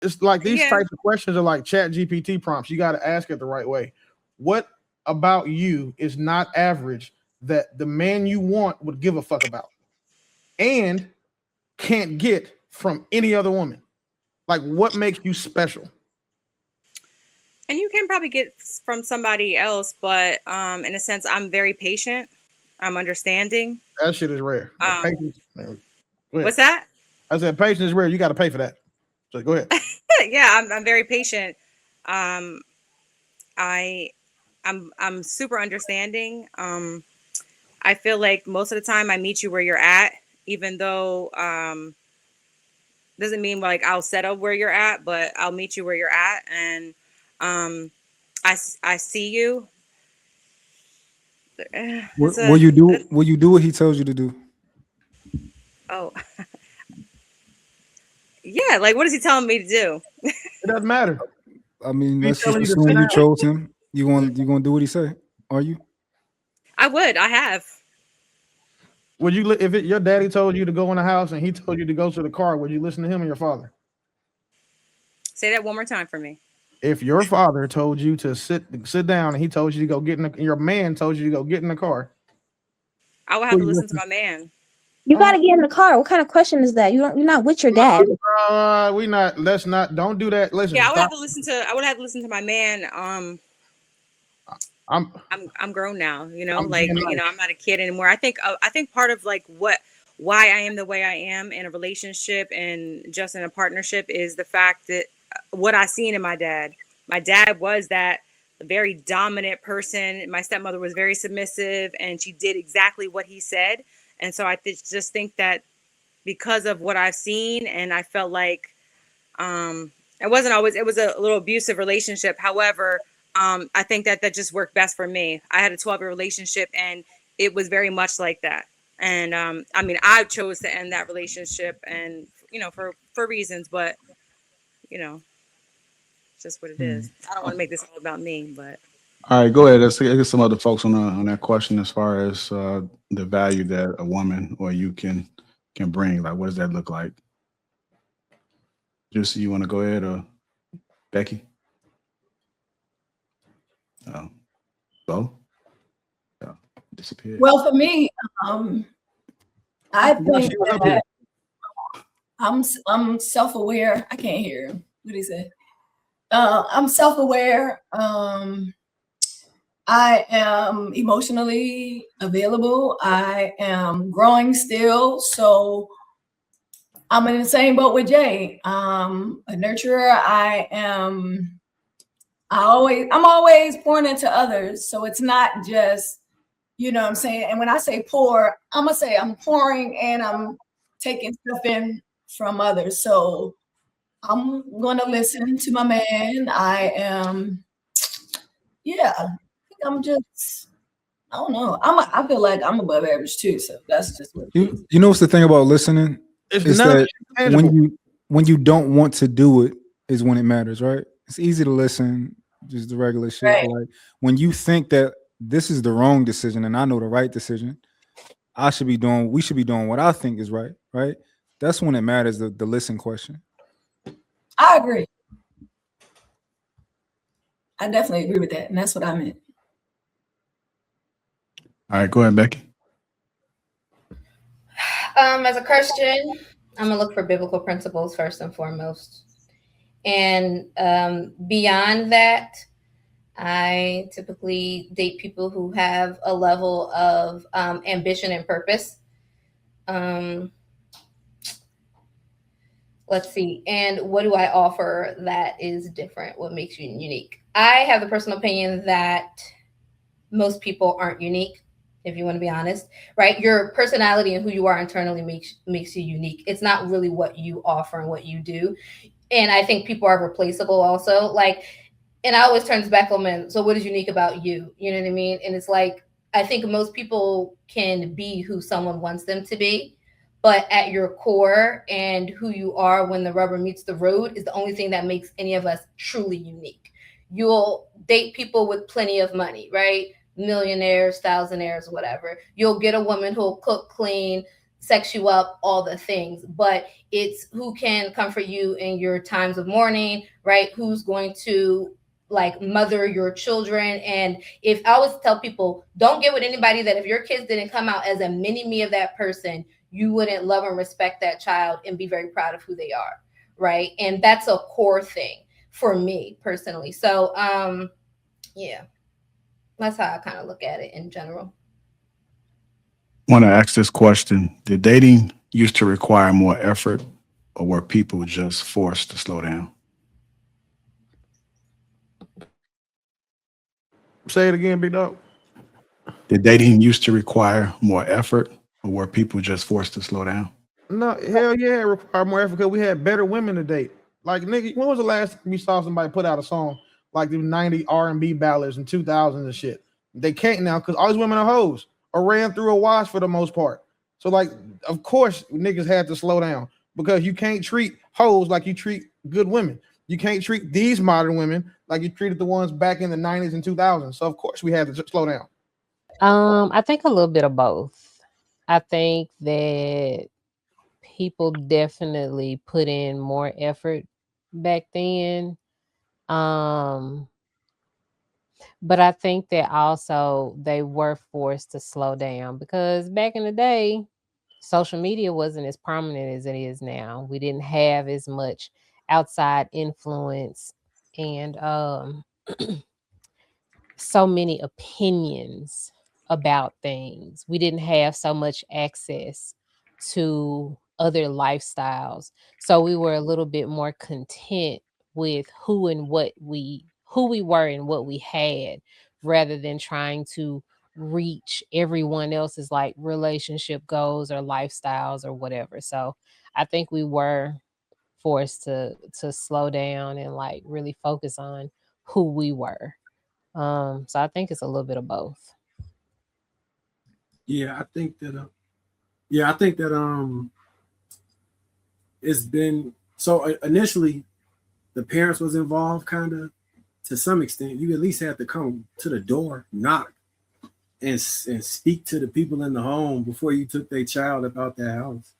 it's like these types of questions are like Chat GPT prompts. You got to ask it the right way. What about you is not average that the man you want would give a fuck about and can't get from any other woman? Like, what makes you special? And you can probably get from somebody else, but in a sense, I'm very patient. I'm understanding. That shit is rare. Patience. What's that? I said patience is rare. You got to pay for that. So go ahead. Yeah, I'm very patient. Um, I'm super understanding. I feel like most of the time I meet you where you're at, even though doesn't mean like I'll settle where you're at, but I'll meet you where you're at, and um, I see you. Will you do? Will you do what he tells you to do? Oh, yeah. Like, what is he telling me to do? It doesn't matter. I mean, let's just assume you chose him. You gonna do what he say? Are you? I would. I have. Would you, if your daddy told you to go in the house and he told you to go to the car, would you listen to him or your father? Say that one more time for me. If your father told you to sit down and he told you to go get in your man told you to go get in the car, I would have to listen to my man. You gotta get in the car. What kind of question is that? You're not with your dad. We not. Let's not. Don't do that. Listen. Yeah, I would have to listen to. I would have to listen to my man. I'm grown now. You know, like you know, I'm not a kid anymore. I think part of like why I am the way I am in a relationship and just in a partnership is the fact that what I seen in my dad. My dad was that very dominant person. My stepmother was very submissive, and she did exactly what he said. And so I just think that because of what I've seen, and I felt like it wasn't always, it was a little abusive relationship. However, I think that just worked best for me. I had a 12-year relationship and it was very much like that. And I mean, I chose to end that relationship and, you know, for reasons, but, you know, it's just what it is. I don't want to make this all about me, but. All right, go ahead. Let's get some other folks on that question as far as the value that a woman or you can bring. Like, what does that look like? Juicy, you want to go ahead, or Becky? Bo? Yeah, disappeared. Well, for me, I think that I'm self-aware. I can't hear him. What did he say? I'm self-aware. I am emotionally available. I am growing still. So I'm in the same boat with Jay. A nurturer. I'm always pouring into others. So it's not just, you know what I'm saying? And when I say pour, I'm going to say I'm pouring and I'm taking stuff in from others. So I'm going to listen to my man. I'm just, I don't know. I feel like I'm above average too. So that's just what you know. What's the thing about listening? It's that when you don't want to do it is when it matters, right? It's easy to listen, just the regular shit. Right. Like when you think that this is the wrong decision and I know the right decision, we should be doing what I think is right, right? That's when it matters, the listen question. I agree. I definitely agree with that. And that's what I meant. All right, go ahead, Becky. As a Christian, I'm gonna look for biblical principles first and foremost. And beyond that, I typically date people who have a level of ambition and purpose. Let's see. And what do I offer that is different? What makes you unique? I have the personal opinion that most people aren't unique, if you want to be honest, right? Your personality and who you are internally makes you unique. It's not really what you offer and what you do. And I think people are replaceable also. Like, and I always turn this back on men. So what is unique about you? You know what I mean? And it's like, I think most people can be who someone wants them to be, but at your core and who you are when the rubber meets the road is the only thing that makes any of us truly unique. You'll date people with plenty of money, right? Millionaires, thousandaires, whatever. You'll get a woman who'll cook, clean, sex you up, all the things, but it's who can comfort you in your times of mourning, right? Who's going to like mother your children. And if I always tell people, don't get with anybody that if your kids didn't come out as a mini me of that person, you wouldn't love and respect that child and be very proud of who they are, right? And that's a core thing for me personally. So yeah, that's how I kind of look at it in general. I want to ask this question. Did dating used to require more effort, or were people just forced to slow down? Say it again, big dog. Did dating used to require more effort, or were people just forced to slow down? No, hell yeah, it required more effort because we had better women to date. Like, nigga, when was the last time you saw somebody put out a song like the 90 R&B ballads in 2000 and shit? They can't now because all these women are hoes or ran through a wash for the most part. So, like, of course, niggas had to slow down because you can't treat hoes like you treat good women. You can't treat these modern women like you treated the ones back in the 90s and 2000s. So, of course, we had to slow down. I think a little bit of both. I think that people definitely put in more effort back then. But I think that also they were forced to slow down because back in the day, social media wasn't as prominent as it is now. We didn't have as much outside influence and so many opinions about things. We didn't have so much access to other lifestyles. So we were a little bit more content with who we were and what we had rather than trying to reach everyone else's like relationship goals or lifestyles or whatever. So I think we were forced to slow down and like really focus on who we were. So I think it's a little bit of both. Yeah, I think that it's been so initially the parents was involved kind of to some extent. You at least had to come to the door, knock, and speak to the people in the home before you took their child about their house.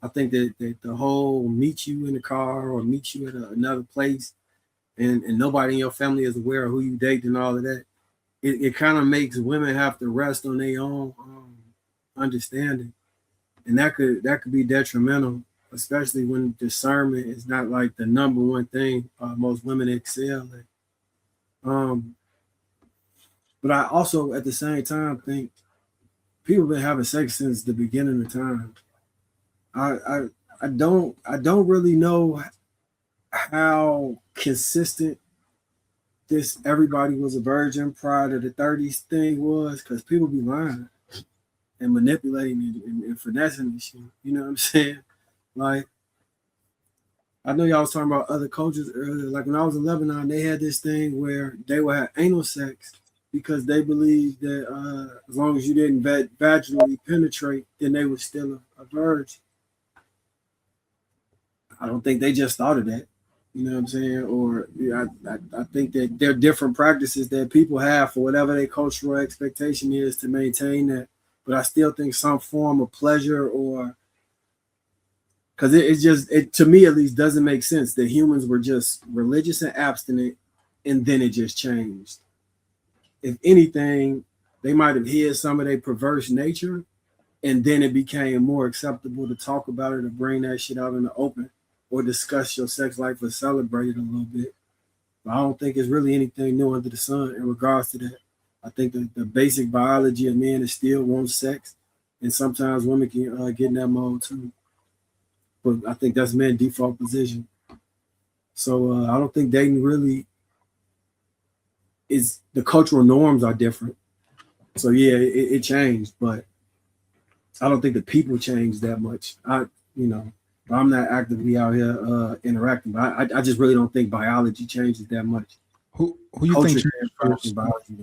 I think that the whole meet you in the car or meet you at another place and nobody in your family is aware of who you date and all of that, it kind of makes women have to rest on their own understanding. And that could be detrimental, especially when discernment is not like the number one thing most women excel at. But I also at the same time think people have been having sex since the beginning of time. I don't really know how consistent this everybody was a virgin prior to the 30s thing was, because people be lying and manipulating and finessing and shit. You know what I'm saying? Like, I know y'all was talking about other cultures earlier. Like when I was in Lebanon, they had this thing where they would have anal sex because they believed that as long as you didn't vaginally penetrate, then they were still a virgin. I don't think they just thought of that. You know what I'm saying? Or yeah, I think that there are different practices that people have for whatever their cultural expectation is to maintain that. But I still think some form of pleasure or because it to me at least doesn't make sense that humans were just religious and abstinent and then it just changed. If anything, they might have hid some of their perverse nature and then it became more acceptable to talk about it or bring that shit out in the open or discuss your sex life or celebrate it a little bit. But I don't think it's really anything new under the sun in regards to that. I think that the basic biology of men is still want sex, and sometimes women can get in that mode too. But I think that's men's default position. So I don't think dating really is, the cultural norms are different. So yeah, it changed, but I don't think the people changed that much. I'm not actively out here interacting, but I just really don't think biology changes that much. Who you think changed first? Biology,